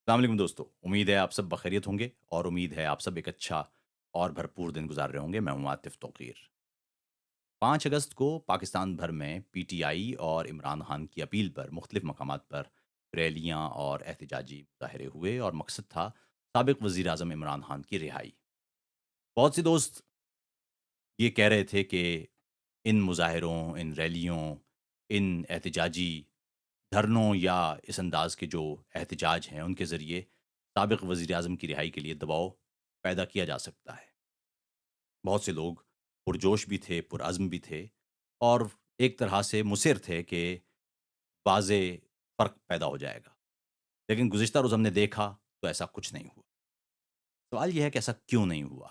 السلام علیکم دوستو، امید ہے آپ سب بخیریت ہوں گے اور امید ہے آپ سب ایک اچھا اور بھرپور دن گزار رہے ہوں گے۔ میں ہوں عاطف توقیر۔ 5 اگست کو پاکستان بھر میں پی ٹی آئی اور عمران خان کی اپیل پر مختلف مقامات پر ریلیاں اور احتجاجی مظاہرے ہوئے اور مقصد تھا سابق وزیر اعظم عمران خان کی رہائی۔ بہت سے دوست یہ کہہ رہے تھے کہ ان مظاہروں، ان ریلیوں، ان احتجاجی دھرنوں یا اس انداز کے جو احتجاج ہیں ان کے ذریعے سابق وزیر اعظم کی رہائی کے لیے دباؤ پیدا کیا جا سکتا ہے۔ بہت سے لوگ پرجوش بھی تھے، پرعزم بھی تھے اور ایک طرح سے مصر تھے کہ واضح فرق پیدا ہو جائے گا، لیکن گزشتہ روز ہم نے دیکھا تو ایسا کچھ نہیں ہوا۔ سوال یہ ہے کہ ایسا کیوں نہیں ہوا؟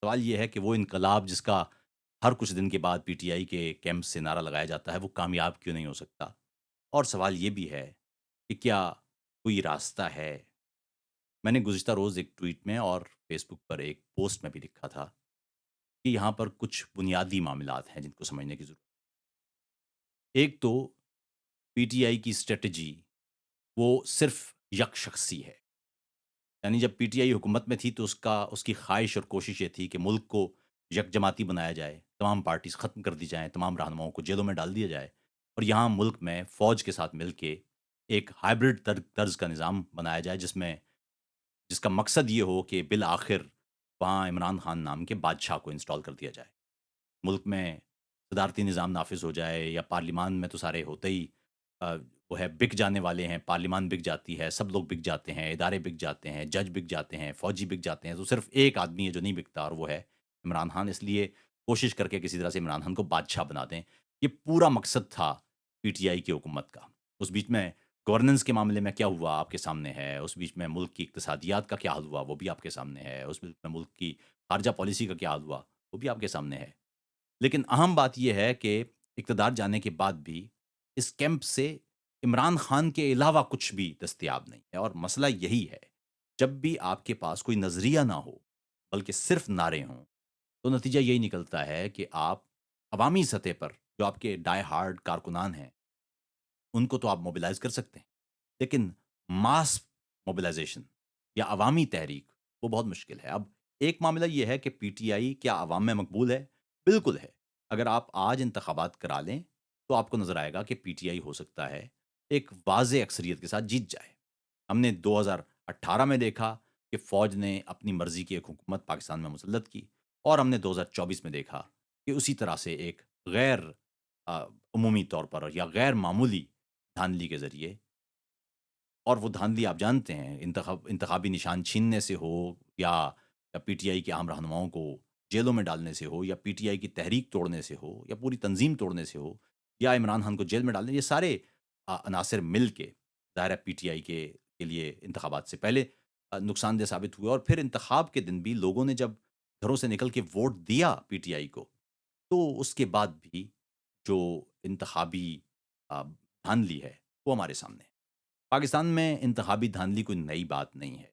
سوال یہ ہے کہ وہ انقلاب جس کا ہر کچھ دن کے بعد پی ٹی آئی کے کیمپ سے نعرہ لگایا جاتا ہے وہ کامیاب کیوں نہیں ہو سکتا؟ اور سوال یہ بھی ہے کہ کیا کوئی راستہ ہے؟ میں نے گزشتہ روز ایک ٹویٹ میں اور فیس بک پر ایک پوسٹ میں بھی لکھا تھا کہ یہاں پر کچھ بنیادی معاملات ہیں جن کو سمجھنے کی ضرورت ہے۔ ایک تو پی ٹی آئی کی اسٹریٹجی وہ صرف یک شخصی ہے، یعنی جب پی ٹی آئی حکومت میں تھی تو اس کی خواہش اور کوشش یہ تھی کہ ملک کو یک جماعتی بنایا جائے، تمام پارٹیز ختم کر دی جائیں، تمام رہنماؤں کو جیلوں میں ڈال دیا جائے اور یہاں ملک میں فوج کے ساتھ مل کے ایک ہائبرڈ طرز کا نظام بنایا جائے جس کا مقصد یہ ہو کہ بالآخر وہاں عمران خان نام کے بادشاہ کو انسٹال کر دیا جائے، ملک میں صدارتی نظام نافذ ہو جائے یا پارلیمان میں تو سارے ہوتے ہی وہ ہے بک جانے والے ہیں، پارلیمان بک جاتی ہے، سب لوگ بک جاتے ہیں، ادارے بک جاتے ہیں، جج بک جاتے ہیں، فوجی بک جاتے ہیں، تو صرف ایک آدمی ہے جو نہیں بکتا اور وہ ہے عمران خان۔ اس لیے کوشش کر کے کسی طرح سے عمران خان کو بادشاہ بنا دیں، یہ پورا مقصد تھا پی ٹی آئی کی حکومت کا۔ اس بیچ میں گورننس کے معاملے میں کیا ہوا آپ کے سامنے ہے، اس بیچ میں ملک کی اقتصادیات کا کیا حال ہوا وہ بھی آپ کے سامنے ہے، اس بیچ میں ملک کی خارجہ پالیسی کا کیا حال ہوا وہ بھی آپ کے سامنے ہے۔ لیکن اہم بات یہ ہے کہ اقتدار جانے کے بعد بھی اس کیمپ سے عمران خان کے علاوہ کچھ بھی دستیاب نہیں ہے اور مسئلہ یہی ہے، جب بھی آپ کے پاس کوئی نظریہ نہ ہو بلکہ صرف نعرے ہوں تو نتیجہ یہی نکلتا ہے کہ آپ عوامی سطح پر جو آپ کے ڈائی ہارڈ کارکنان ہیں ان کو تو آپ موبلائز کر سکتے ہیں، لیکن ماس موبلائزیشن یا عوامی تحریک وہ بہت مشکل ہے۔ اب ایک معاملہ یہ ہے کہ پی ٹی آئی کیا عوام میں مقبول ہے؟ بالکل ہے۔ اگر آپ آج انتخابات کرا لیں تو آپ کو نظر آئے گا کہ پی ٹی آئی ہو سکتا ہے ایک واضح اکثریت کے ساتھ جیت جائے۔ ہم نے 2018 میں دیکھا کہ فوج نے اپنی مرضی کی ایک حکومت پاکستان میں مسلط کی اور ہم نے 2024 میں دیکھا کہ اسی طرح سے ایک غیر آ، عمومی طور پر یا غیر معمولی دھاندلی کے ذریعے، اور وہ دھاندلی آپ جانتے ہیں انتخابی نشان چھیننے سے ہو یا پی ٹی آئی کے عام رہنماؤں کو جیلوں میں ڈالنے سے ہو یا پی ٹی آئی کی تحریک توڑنے سے ہو یا پوری تنظیم توڑنے سے ہو یا عمران خان کو جیل میں ڈالنے، یہ سارے عناصر مل کے ظاہر ہے پی ٹی آئی کے لیے انتخابات سے پہلے نقصان دہ ثابت ہوئے اور پھر انتخاب کے دن بھی لوگوں نے جب گھروں سے نکل کے ووٹ دیا پی ٹی آئی کو تو اس کے بعد بھی جو انتخابی دھاندلی ہے وہ ہمارے سامنے ہے۔ پاکستان میں انتخابی دھاندلی کوئی نئی بات نہیں ہے۔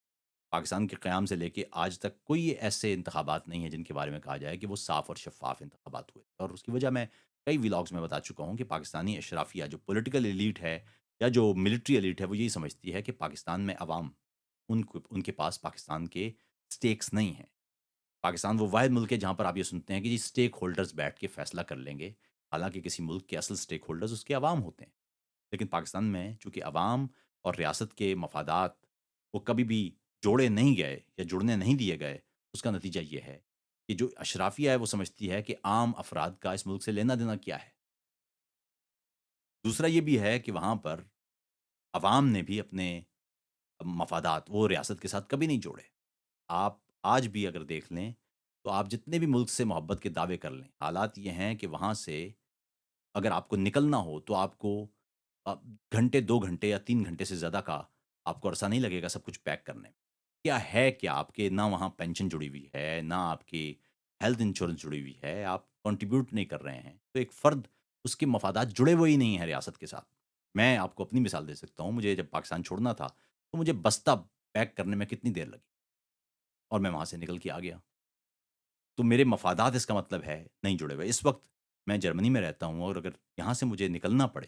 پاکستان کے قیام سے لے کے آج تک کوئی ایسے انتخابات نہیں ہیں جن کے بارے میں کہا جائے کہ وہ صاف اور شفاف انتخابات ہوئے اور اس کی وجہ میں کئی ولاگز میں بتا چکا ہوں کہ پاکستانی اشرافیہ جو پولیٹیکل ایلیٹ ہے یا جو ملٹری ایلیٹ ہے وہ یہی سمجھتی ہے کہ پاکستان میں عوام ان کے پاس پاکستان کے سٹیکس نہیں ہیں۔ پاکستان وہ واحد ملک ہے جہاں پر آپ یہ سنتے ہیں کہ جی سٹیک ہولڈرز بیٹھ کے فیصلہ کر لیں گے، حالانکہ کسی ملک کے اصل سٹیک ہولڈرز اس کے عوام ہوتے ہیں۔ لیکن پاکستان میں چونکہ عوام اور ریاست کے مفادات وہ کبھی بھی جوڑے نہیں گئے یا جڑنے نہیں دیے گئے، اس کا نتیجہ یہ ہے کہ جو اشرافیہ ہے وہ سمجھتی ہے کہ عام افراد کا اس ملک سے لینا دینا کیا ہے۔ دوسرا یہ بھی ہے کہ وہاں پر عوام نے بھی اپنے مفادات وہ ریاست کے ساتھ کبھی نہیں جوڑے۔ آپ آج بھی اگر دیکھ لیں تو آپ جتنے بھی ملک سے محبت کے دعوے کر لیں، حالات یہ ہیں کہ وہاں سے اگر آپ کو نکلنا ہو تو آپ کو آ، گھنٹے 2 گھنٹے یا 3 گھنٹے سے زیادہ کا آپ کو عرصہ نہیں لگے گا سب کچھ پیک کرنے میں۔ کیا ہے کیا آپ کے نہ وہاں پینشن جڑی ہوئی ہے نہ آپ کی ہیلتھ انشورنس جڑی ہوئی ہے، آپ کنٹریبیوٹ نہیں کر رہے ہیں تو ایک فرد اس کے مفادات جڑے ہوئے ہی نہیں ہیں ریاست کے ساتھ۔ میں آپ کو اپنی مثال دے سکتا ہوں، مجھے جب پاکستان چھوڑنا تھا تو مجھے بستہ پیک کرنے میں کتنی دیر لگی اور میں وہاں سے نکل کے آ گیا، تو میرے مفادات اس کا مطلب ہے نہیں جڑے ہوئے۔ اس وقت میں جرمنی میں رہتا ہوں اور اگر یہاں سے مجھے نکلنا پڑے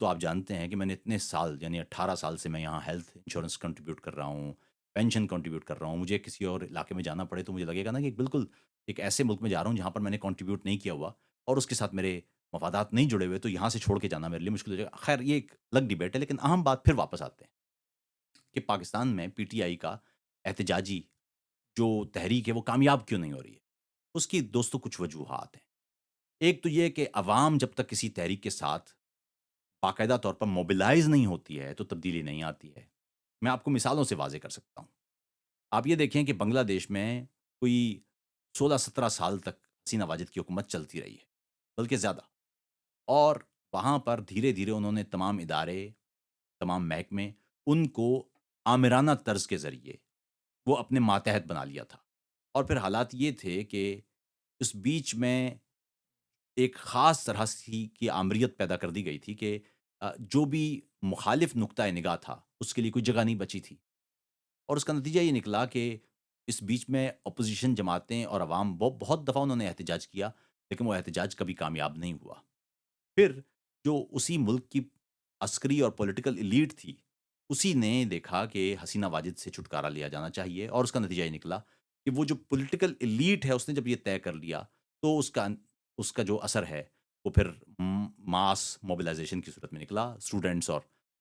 تو آپ جانتے ہیں کہ میں نے اتنے سال یعنی 18 سال سے میں یہاں ہیلتھ انشورنس کنٹریبیوٹ کر رہا ہوں، پینشن کنٹریبیوٹ کر رہا ہوں۔ مجھے کسی اور علاقے میں جانا پڑے تو مجھے لگے گا نا کہ بالکل ایک ایسے ملک میں جا رہا ہوں جہاں پر میں نے کنٹریبیوٹ نہیں کیا ہوا اور اس کے ساتھ میرے مفادات نہیں جڑے ہوئے، تو یہاں سے چھوڑ کے جانا میرے لیے مشکل ہو جائے گا۔ خیر یہ ایک الگ ڈیبیٹ ہے، لیکن اہم بات پھر واپس آتے ہیں کہ پاکستان میں پی ٹی آئی کا احتجاجی جو تحریک ہے وہ کامیاب کیوں نہیں ہو رہی ہے؟ اس کی دوستوں کچھ وجوہات ہیں۔ ایک تو یہ کہ عوام جب تک کسی تحریک کے ساتھ باقاعدہ طور پر موبلائز نہیں ہوتی ہے تو تبدیلی نہیں آتی ہے۔ میں آپ کو مثالوں سے واضح کر سکتا ہوں۔ آپ یہ دیکھیں کہ بنگلہ دیش میں کوئی 16-17 سال تک حسینہ واجد کی حکومت چلتی رہی ہے، بلکہ زیادہ، اور وہاں پر دھیرے دھیرے انہوں نے تمام ادارے، تمام محکمے، ان کو آمرانہ طرز کے ذریعے وہ اپنے ماتحت بنا لیا تھا، اور پھر حالات یہ تھے کہ اس بیچ میں ایک خاص طرح سی کی آمریت پیدا کر دی گئی تھی کہ جو بھی مخالف نقطۂ نگاہ تھا اس کے لیے کوئی جگہ نہیں بچی تھی، اور اس کا نتیجہ یہ نکلا کہ اس بیچ میں اپوزیشن جماعتیں اور عوام بہت دفعہ انہوں نے احتجاج کیا، لیکن وہ احتجاج کبھی کامیاب نہیں ہوا۔ پھر جو اسی ملک کی عسکری اور پولیٹیکل ایلیٹ تھی، اسی نے دیکھا کہ حسینہ واجد سے چھٹکارا لیا جانا چاہیے، اور اس کا نتیجہ یہ نکلا کہ وہ جو پولیٹیکل ایلیٹ ہے اس نے جب یہ طے کر لیا تو اس کا جو اثر ہے وہ پھر ماس موبلائزیشن کی صورت میں نکلا، اسٹوڈنٹس اور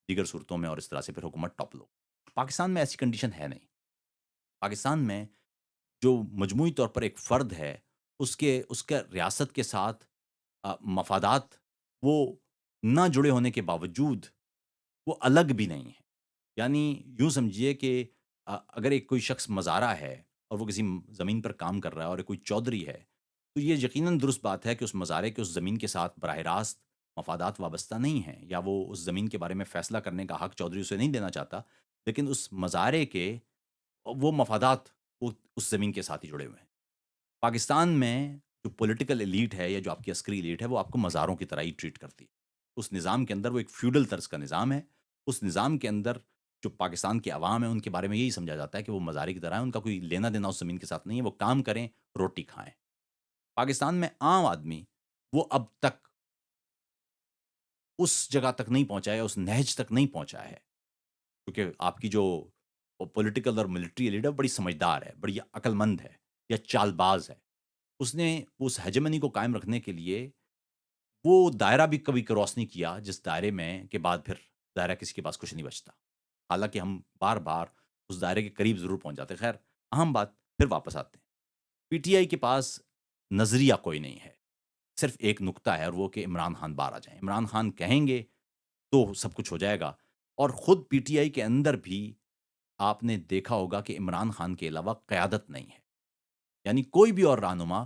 دیگر صورتوں میں، اور اس طرح سے پھر حکومت ٹاپ لو۔ پاکستان میں ایسی کنڈیشن ہے نہیں۔ پاکستان میں جو مجموعی طور پر ایک فرد ہے، اس کا ریاست کے ساتھ مفادات وہ نہ جڑے ہونے کے باوجود وہ الگ بھی نہیں ہیں۔ یعنی یوں سمجھیے کہ اگر ایک کوئی شخص مزارع ہے اور وہ کسی زمین پر کام کر رہا ہے اور ایک کوئی چودھری ہے، تو یہ یقیناً درست بات ہے کہ اس مزارع کے اس زمین کے ساتھ براہ راست مفادات وابستہ نہیں ہیں، یا وہ اس زمین کے بارے میں فیصلہ کرنے کا حق چودھری اسے نہیں دینا چاہتا، لیکن اس مزارع کے وہ مفادات وہ اس زمین کے ساتھ ہی جڑے ہوئے ہیں۔ پاکستان میں جو پولیٹیکل ایلیٹ ہے یا جو آپ کی عسکری ایلیٹ ہے وہ آپ کو مزاروں کی طرح ہی ٹریٹ کرتی ہے۔ اس نظام کے اندر وہ ایک فیوڈل طرز کا نظام ہے۔ اس نظام کے اندر جو پاکستان کے عوام ہیں ان کے بارے میں یہی سمجھا جاتا ہے کہ وہ مزارے کی طرح ہیں، ان کا کوئی لینا دینا اس زمین کے ساتھ نہیں ہے، وہ کام کریں، روٹی کھائیں۔ پاکستان میں عام آدمی وہ اب تک اس جگہ تک نہیں پہنچا ہے، اس نہج تک نہیں پہنچا ہے، کیونکہ آپ کی جو پولیٹیکل اور ملٹری ایلیٹ ہے وہ بڑی سمجھدار ہے، بڑی عقل مند ہے یا چال باز ہے۔ اس نے اس ہیجمنی کو قائم رکھنے کے لیے وہ دائرہ بھی کبھی کراس نہیں کیا جس دائرے میں کے بعد پھر دائرہ کسی کے پاس کچھ نہیں بچتا، حالانکہ ہم بار بار اس دائرے کے قریب ضرور پہنچ جاتے ہیں۔ خیر اہم بات پھر واپس آتے ہیں، پی ٹی آئی کے پاس نظریہ کوئی نہیں ہے، صرف ایک نقطہ ہے، اور وہ کہ عمران خان باہر آ جائیں۔ عمران خان کہیں گے تو سب کچھ ہو جائے گا، اور خود پی ٹی آئی کے اندر بھی آپ نے دیکھا ہوگا کہ عمران خان کے علاوہ قیادت نہیں ہے، یعنی کوئی بھی اور رہنما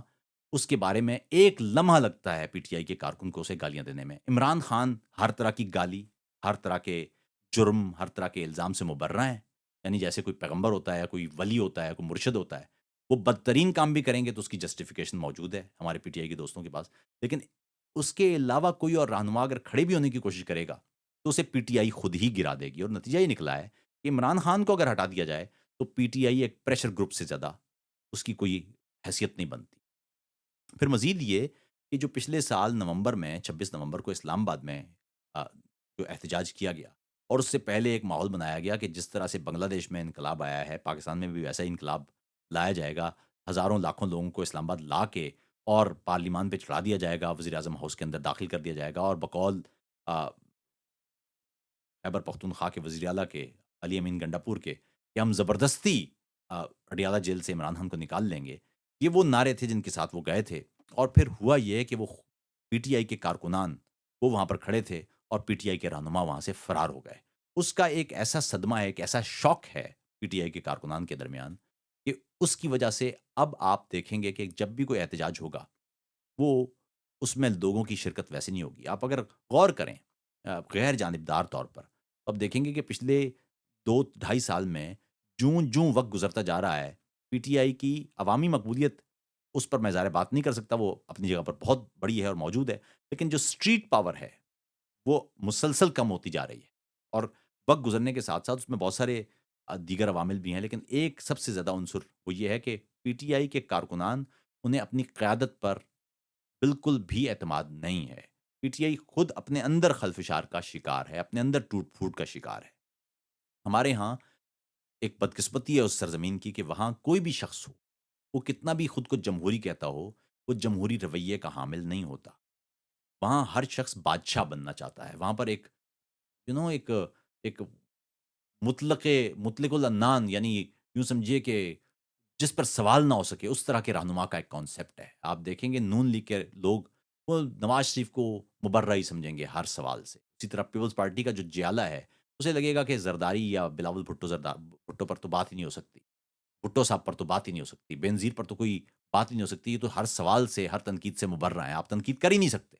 اس کے بارے میں ایک لمحہ لگتا ہے پی ٹی آئی کے کارکن کو اسے گالیاں دینے میں۔ عمران خان ہر طرح کی گالی، ہر طرح کے جرم، ہر طرح کے الزام سے مبرہ ہیں، یعنی جیسے کوئی پیغمبر ہوتا ہے، کوئی ولی ہوتا ہے، کوئی مرشد ہوتا ہے، وہ بدترین کام بھی کریں گے تو اس کی جسٹیفیکیشن موجود ہے ہمارے پی ٹی آئی کے دوستوں کے پاس، لیکن اس کے علاوہ کوئی اور رہنما اگر کھڑے بھی ہونے کی کوشش کرے گا تو اسے پی ٹی آئی خود ہی گرا دے گی، اور نتیجہ یہ نکلا ہے کہ عمران خان کو اگر ہٹا دیا جائے تو پی ٹی آئی ایک پریشر گروپ سے زیادہ اس کی کوئی حیثیت نہیں بنتی۔ پھر مزید یہ کہ جو پچھلے سال نومبر میں 26 نومبر کو اسلام آباد میں آ، جو احتجاج کیا گیا، اور اس سے پہلے ایک ماحول بنایا گیا کہ جس طرح سے بنگلہ دیش میں انقلاب آیا ہے پاکستان میں بھی ویسا ہی انقلاب لایا جائے گا، ہزاروں لاکھوں لوگوں کو اسلام آباد لا کے اور پارلیمان پہ چڑھا دیا جائے گا، وزیر اعظم ہاؤس کے اندر داخل کر دیا جائے گا، اور بقول آ، خیبر پختونخوا کے وزیر اعلیٰ کے علی امین گنڈاپور کے کہ ہم زبردستی اڈیالہ جیل سے عمران خان کو نکال لیں گے، یہ وہ نعرے تھے جن کے ساتھ وہ گئے تھے، اور پھر ہوا یہ کہ وہ پی ٹی آئی کے کارکنان وہ وہاں پر کھڑے تھے اور پی ٹی آئی کے رہنما وہاں سے فرار ہو گئے۔ اس کا ایک ایسا صدمہ ہے، ایک ایسا شوق ہے پی ٹی آئی کے کارکنان کے درمیان کہ اس کی وجہ سے اب آپ دیکھیں گے کہ جب بھی کوئی احتجاج ہوگا وہ اس میں لوگوں کی شرکت ویسے نہیں ہوگی۔ آپ اگر غور کریں غیر جانبدار طور پر، اب دیکھیں گے کہ پچھلے 2 ڈھائی سال میں جوں جوں وقت گزرتا جا رہا ہے، پی ٹی آئی کی عوامی مقبولیت اس پر میں ظاہر بات نہیں کر سکتا، وہ اپنی جگہ پر بہت بڑی ہے اور موجود ہے، لیکن جو اسٹریٹ پاور ہے وہ مسلسل کم ہوتی جا رہی ہے، اور وقت گزرنے کے ساتھ ساتھ اس میں بہت سارے دیگر عوامل بھی ہیں، لیکن ایک سب سے زیادہ عنصر وہ یہ ہے کہ پی ٹی آئی کے کارکنان انہیں اپنی قیادت پر بالکل بھی اعتماد نہیں ہے۔ پی ٹی آئی خود اپنے اندر خلفشار کا شکار ہے، اپنے اندر ٹوٹ پھوٹ کا شکار ہے۔ ہمارے ہاں ایک بدقسمتی ہے اس سرزمین کی کہ وہاں کوئی بھی شخص ہو، وہ کتنا بھی خود کو جمہوری کہتا ہو، وہ جمہوری رویے کا حامل نہیں ہوتا۔ وہاں ہر شخص بادشاہ بننا چاہتا ہے، وہاں پر ایک ایک ایک مطلق العنان، یعنی یوں سمجھیے کہ جس پر سوال نہ ہو سکے، اس طرح کے رہنما کا ایک کانسیپٹ ہے۔ آپ دیکھیں گے نون لیگ کے لوگ وہ نواز شریف کو مبرّہ ہی سمجھیں گے ہر سوال سے۔ اسی طرح پیپلز پارٹی کا جو جیالہ ہے، اسے لگے گا کہ زرداری یا بلاول بھٹو پر تو بات ہی نہیں ہو سکتی، بھٹو صاحب پر تو بات ہی نہیں ہو سکتی، بینظیر پر تو کوئی بات ہی نہیں ہو سکتی، یہ تو ہر سوال سے، ہر تنقید سے مبرّہ ہیں، آپ تنقید کر ہی نہیں سکتے۔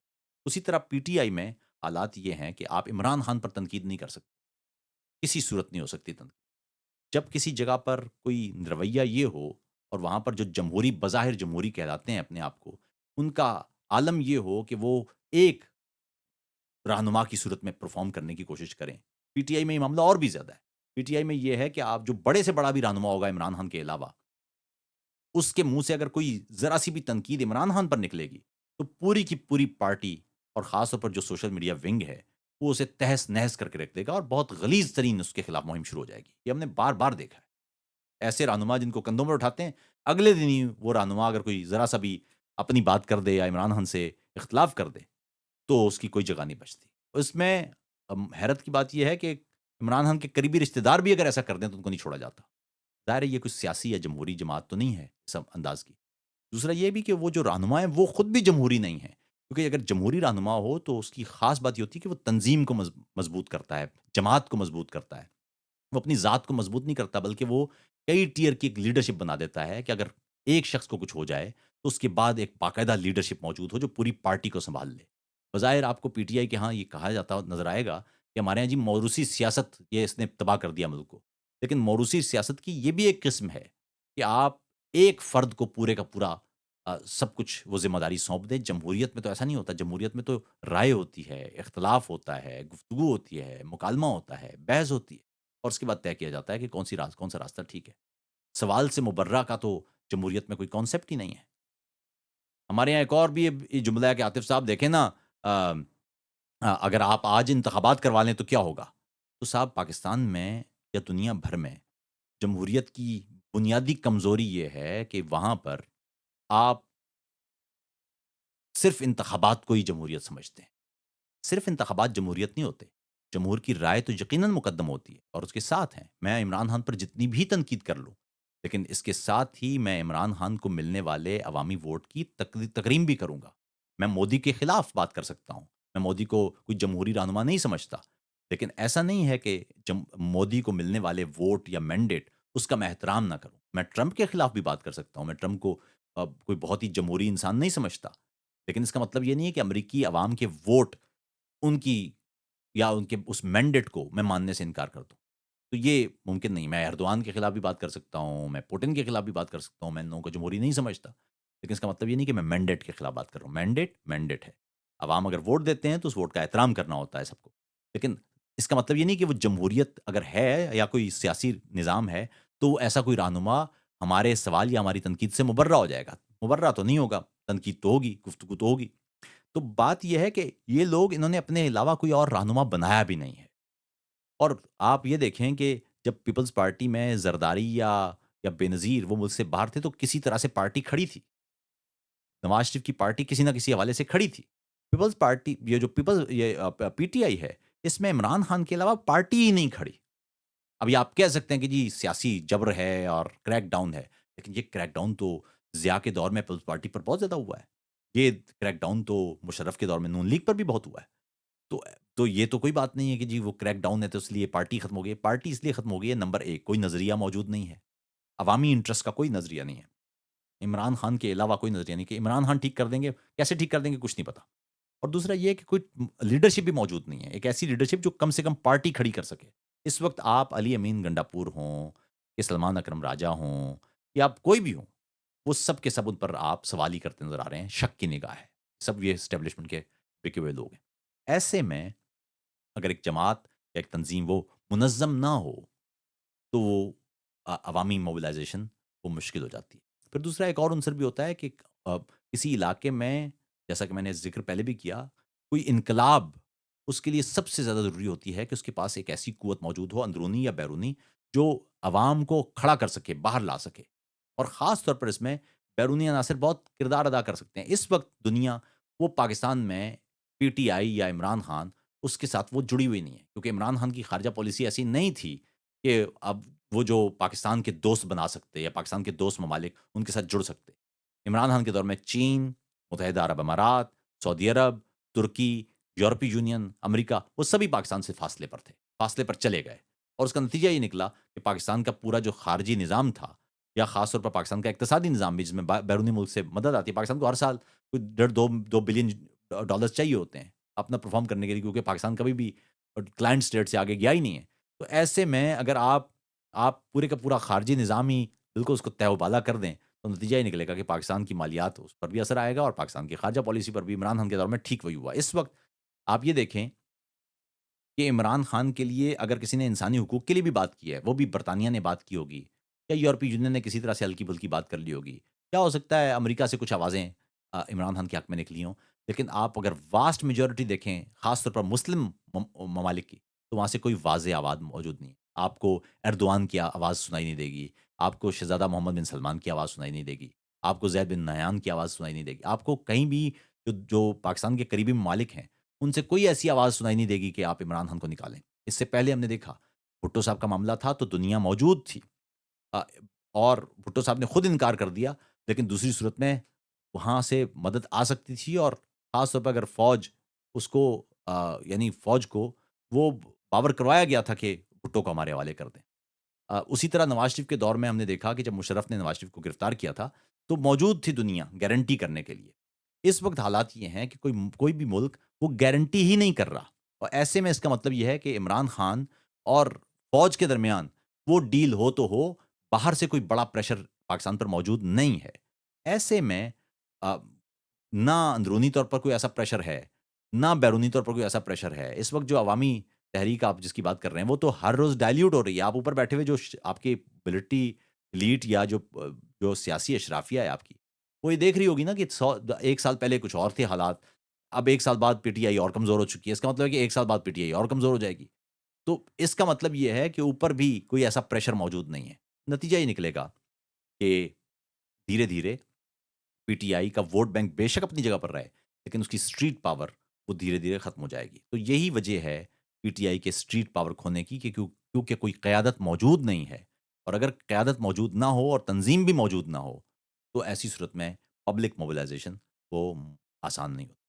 اسی طرح پی ٹی آئی میں حالات یہ ہیں کہ آپ عمران خان پر تنقید نہیں کر سکتے، کسی صورت نہیں ہو سکتی تنقید۔ جب کسی جگہ پر کوئی رویہ یہ ہو اور وہاں پر جو جمہوری بظاہر جمہوری کہلاتے ہیں اپنے آپ کو، ان کا عالم یہ ہو کہ وہ ایک رہنما کی صورت میں پرفارم کرنے کی کوشش کریں۔ پی ٹی آئی میں یہ معاملہ اور بھی زیادہ ہے۔ پی ٹی آئی میں یہ ہے کہ آپ جو بڑے سے بڑا بھی رہنما ہوگا عمران خان کے علاوہ، اس کے منہ سے اگر کوئی ذرا سی بھی تنقید عمران خان پر نکلے گی، تو پوری کی پوری پارٹی اور خاص طور پر جو سوشل میڈیا ونگ ہے، وہ اسے تہس نہس کر کے رکھ دے گا اور بہت غلیظ ترین اس کے خلاف مہم شروع ہو جائے گی۔ یہ ہم نے بار بار دیکھا ہے۔ ایسے رہنما جن کو کندھوں پر اٹھاتے ہیں، اگلے دن ہی وہ رہنما اگر کوئی ذرا سا بھی اپنی بات کر دے یا عمران خان سے اختلاف کر دے، تو اس کی کوئی جگہ نہیں بچتی۔ اس میں حیرت کی بات یہ ہے کہ عمران خان کے قریبی رشتہ دار بھی اگر ایسا کر دیں تو ان کو نہیں چھوڑا جاتا۔ ظاہر ہے یہ کوئی سیاسی یا جمہوری جماعت تو نہیں ہے اس انداز کی۔ دوسرا یہ بھی کہ وہ جو رہنما ہیں وہ خود بھی جمہوری نہیں ہیں، کیونکہ اگر جمہوری رہنما ہو تو اس کی خاص بات یہ ہوتی ہے کہ وہ تنظیم کو مضبوط کرتا ہے، جماعت کو مضبوط کرتا ہے۔ وہ اپنی ذات کو مضبوط نہیں کرتا، بلکہ وہ کئی ٹیئر کی ایک لیڈرشپ بنا دیتا ہے کہ اگر ایک شخص کو کچھ ہو جائے تو اس کے بعد ایک باقاعدہ لیڈرشپ موجود ہو جو پوری پارٹی کو سنبھال لے۔ بظاہر آپ کو پی ٹی آئی کے ہاں یہ کہا جاتا نظر آئے گا کہ ہمارے یہاں جی موروثی سیاست، یہ اس نے تباہ کر دیا ملک کو۔ لیکن موروثی سیاست کی یہ بھی ایک قسم ہے کہ آپ ایک فرد کو پورے کا پورا سب کچھ وہ ذمہ داری سونپ دیں۔ جمہوریت میں تو ایسا نہیں ہوتا۔ جمہوریت میں تو رائے ہوتی ہے، اختلاف ہوتا ہے، گفتگو ہوتی ہے، مکالمہ ہوتا ہے، بحث ہوتی ہے، اور اس کے بعد طے کیا جاتا ہے کہ کون سا راستہ ٹھیک ہے۔ سوال سے مبرّہ کا تو جمہوریت میں کوئی کانسیپٹ ہی نہیں ہے۔ ہمارے یہاں ایک اور بھی یہ جملہ ہے کہ عاطف صاحب دیکھیں نا، اگر آپ آج انتخابات کروا لیں تو کیا ہوگا؟ تو صاحب پاکستان میں یا دنیا بھر میں جمہوریت کی بنیادی کمزوری یہ ہے کہ وہاں پر آپ صرف انتخابات کو ہی جمہوریت سمجھتے ہیں۔ صرف انتخابات جمہوریت نہیں ہوتے۔ جمہور کی رائے تو یقیناً مقدم ہوتی ہے اور اس کے ساتھ ہیں۔ میں عمران خان پر جتنی بھی تنقید کر لوں، لیکن اس کے ساتھ ہی میں عمران خان کو ملنے والے عوامی ووٹ کی تکریم بھی کروں گا۔ میں مودی کے خلاف بات کر سکتا ہوں۔ میں مودی کو کوئی جمہوری رہنما نہیں سمجھتا، لیکن ایسا نہیں ہے کہ مودی کو ملنے والے ووٹ یا مینڈیٹ اس کا میں احترام نہ کروں۔ میں ٹرمپ کے خلاف بھی بات کر سکتا ہوں۔ میں ٹرمپ کو کوئی بہت ہی جمہوری انسان نہیں سمجھتا، لیکن اس کا مطلب یہ نہیں ہے کہ امریکی عوام کے ووٹ ان کی یا ان کے اس مینڈیٹ کو میں ماننے سے انکار کر دوں۔ تو یہ ممکن نہیں۔ میں ایردوان کے خلاف بھی بات کر سکتا ہوں، میں پوٹن کے خلاف بھی بات کر سکتا ہوں، میں ان لوگوں کو جمہوری نہیں سمجھتا، لیکن اس کا مطلب یہ نہیں کہ میں مینڈیٹ کے خلاف بات کر رہا ہوں۔ مینڈیٹ ہے۔ عوام اگر ووٹ دیتے ہیں تو اس ووٹ کا احترام کرنا ہوتا ہے سب کو، لیکن اس کا مطلب یہ نہیں کہ وہ جمہوریت اگر ہے یا کوئی سیاسی نظام ہے تو ایسا کوئی رہنما ہمارے سوال یا ہماری تنقید سے مبرّہ ہو جائے گا۔ مبرّہ تو نہیں ہوگا، تنقید تو ہوگی، گفتگو تو ہوگی۔ تو بات یہ ہے کہ یہ لوگ انہوں نے اپنے علاوہ کوئی اور رہنما بنایا بھی نہیں ہے۔ اور آپ یہ دیکھیں کہ جب پیپلز پارٹی میں زرداری یا بینظیر وہ ملک سے باہر تھے تو کسی طرح سے پارٹی کھڑی تھی۔ نواز شریف کی پارٹی کسی نہ کسی حوالے سے کھڑی تھی۔ پیپلز پارٹی یہ جو پی ٹی آئی ہے، اس میں عمران خان کے علاوہ پارٹی ہی نہیں کھڑی۔ ابھی آپ کہہ سکتے ہیں کہ جی سیاسی جبر ہے اور کریک ڈاؤن ہے، لیکن یہ کریک ڈاؤن تو ضیاء کے دور میں پیپلز پارٹی پر بہت زیادہ ہوا ہے۔ یہ کریک ڈاؤن تو مشرف کے دور میں نون لیگ پر بھی بہت ہوا ہے۔ تو یہ تو کوئی بات نہیں ہے کہ جی وہ کریک ڈاؤن ہے تو اس لیے پارٹی ختم ہو گئی ہے۔ پارٹی اس لیے ختم ہو گئی ہے، نمبر ایک کوئی نظریہ موجود نہیں ہے، عوامی انٹرسٹ کا کوئی نظریہ نہیں ہے، عمران خان کے علاوہ کوئی نظریہ نہیں کہ عمران خان ٹھیک کر دیں گے، کیسے ٹھیک کر دیں گے کچھ نہیں پتا۔ اور دوسرا یہ کہ کوئی لیڈرشپ بھی موجود نہیں ہے، ایک ایسی لیڈرشپ جو کم سے کم پارٹی کھڑی کر سکے۔ اس وقت آپ علی امین گنڈاپور ہوں کہ سلمان اکرم راجہ ہوں یا آپ کوئی بھی ہوں، وہ سب کے سب ان پر آپ سوال ہی کرتے نظر آ رہے ہیں، شک کی نگاہ ہے۔ سب یہ اسٹیبلشمنٹ کے بکے ہوئے لوگ ہیں۔ ایسے میں اگر ایک جماعت یا ایک تنظیم وہ منظم نہ ہو تو وہ عوامی موبلائزیشن وہ مشکل ہو جاتی ہے۔ پھر دوسرا ایک اور عنصر بھی ہوتا ہے کہ کسی علاقے میں، جیسا کہ میں نے ذکر پہلے بھی کیا، کوئی انقلاب اس کے لیے سب سے زیادہ ضروری ہوتی ہے کہ اس کے پاس ایک ایسی قوت موجود ہو، اندرونی یا بیرونی، جو عوام کو کھڑا کر سکے، باہر لا سکے، اور خاص طور پر اس میں بیرونی عناصر بہت کردار ادا کر سکتے ہیں۔ اس وقت دنیا وہ پاکستان میں پی ٹی آئی یا عمران خان اس کے ساتھ وہ جڑی ہوئی نہیں ہے، کیونکہ عمران خان کی خارجہ پالیسی ایسی نہیں تھی کہ اب وہ جو پاکستان کے دوست بنا سکتے یا پاکستان کے دوست ممالک ان کے ساتھ جڑ سکتے۔ عمران خان کے دور میں چین، متحدہ عرب امارات، سعودی عرب، ترکی، یورپی یونین، امریکہ، وہ سبھی پاکستان سے فاصلے پر تھے، فاصلے پر چلے گئے، اور اس کا نتیجہ یہ نکلا کہ پاکستان کا پورا جو خارجی نظام تھا، یا خاص طور پر پاکستان کا اقتصادی نظام بھی، جس میں بیرونی ملک سے مدد آتی ہے، پاکستان کو ہر سال کوئی 1.5 2 بلین ڈالر چاہیے ہوتے ہیں اپنا پرفارم کرنے کے لیے، کیونکہ پاکستان کبھی بھی کلائنٹ اسٹیٹ سے آگے گیا ہی نہیں ہے۔ تو ایسے میں اگر آپ پورے کا پورا خارجی نظام ہی بالکل اس کو تہ و بالا کر دیں، تو نتیجہ یہ نکلے گا کہ پاکستان کی مالیات اس پر بھی اثر آئے گا، اور پاکستان کی خارجہ پالیسی پر بھی۔ عمران خان کے دور میں ٹھیک وہی ہوا۔ اس وقت آپ یہ دیکھیں کہ عمران خان کے لیے اگر کسی نے انسانی حقوق کے لیے بھی بات کی ہے، وہ بھی برطانیہ نے بات کی ہوگی، یا یورپی یونین نے کسی طرح سے ہلکی پھلکی بات کر لی ہوگی، کیا ہو سکتا ہے امریکہ سے کچھ آوازیں عمران خان کے حق میں نکلی ہوں، لیکن آپ اگر واسٹ میجورٹی دیکھیں، خاص طور پر مسلم ممالک کی، تو وہاں سے کوئی واضح آواز موجود نہیں ہے۔ آپ کو ایردوان کی آواز سنائی نہیں دے گی، آپ کو شہزادہ محمد بن سلمان کی آواز سنائی نہیں دے گی، آپ کو زید بن نہیان کی آواز سنائی نہیں دے گی، آپ کو کہیں بھی جو پاکستان کے قریبی ممالک ہیں ان سے کوئی ایسی آواز سنائی نہیں دے گی کہ آپ عمران خان کو نکالیں۔ اس سے پہلے ہم نے دیکھا بھٹو صاحب کا معاملہ تھا تو دنیا موجود تھی، آ، اور بھٹو صاحب نے خود انکار کر دیا، لیکن دوسری صورت میں وہاں سے مدد آ سکتی تھی، اور خاص طور پر اگر فوج اس کو یعنی فوج کو وہ باور کروایا گیا تھا کہ بھٹو کو ہمارے حوالے کر دیں۔ اسی طرح نواز شریف کے دور میں ہم نے دیکھا کہ جب مشرف نے نواز شریف کو گرفتار کیا تھا تو موجود تھی دنیا گارنٹی کرنے کے لیے۔ اس وقت حالات یہ ہیں کہ کوئی بھی ملک وہ گارنٹی ہی نہیں کر رہا، اور ایسے میں اس کا مطلب یہ ہے کہ عمران خان اور فوج کے درمیان وہ ڈیل ہو تو ہو، باہر سے کوئی بڑا پریشر پاکستان پر موجود نہیں ہے۔ ایسے میں آ، نہ اندرونی طور پر کوئی ایسا پریشر ہے، نہ بیرونی طور پر کوئی ایسا پریشر ہے۔ اس وقت جو عوامی تحریک آپ جس کی بات کر رہے ہیں وہ تو ہر روز ڈائلیوٹ ہو رہی ہے۔ آپ اوپر بیٹھے ہوئے جو آپ کی ملٹری ایلیٹ یا جو سیاسی اشرافیہ ہے آپ کی، وہ یہ دیکھ رہی ہوگی نا کہ 1 سال پہلے کچھ اور تھے حالات، اب 1 سال بعد پی ٹی آئی اور کمزور ہو چکی ہے۔ اس کا مطلب ہے کہ 1 سال بعد پی ٹی آئی اور کمزور ہو جائے گی۔ تو اس کا مطلب یہ ہے کہ اوپر بھی کوئی ایسا پریشر موجود نہیں ہے۔ نتیجہ یہ نکلے گا کہ دھیرے دھیرے پی ٹی آئی کا ووٹ بینک بے شک اپنی جگہ پر رہے، لیکن اس کی اسٹریٹ پاور وہ دھیرے دھیرے ختم ہو جائے گی۔ تو یہی وجہ ہے پی ٹی آئی کے اسٹریٹ پاور کھونے کی، کہ کیونکہ کوئی قیادت موجود نہیں ہے، اور اگر قیادت موجود نہ ہو اور تنظیم بھی موجود نہ ہو، تو ایسی صورت میں پبلک موبلائزیشن وہ آسان نہیں ہوتی۔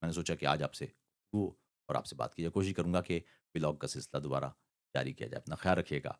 میں نے سوچا کہ آج آپ سے وہ اور آپ سے بات کی جائے، کوشش کروں گا کہ ولاگ کا سلسلہ دوبارہ جاری کیا جائے۔ اپنا خیال رکھیے گا۔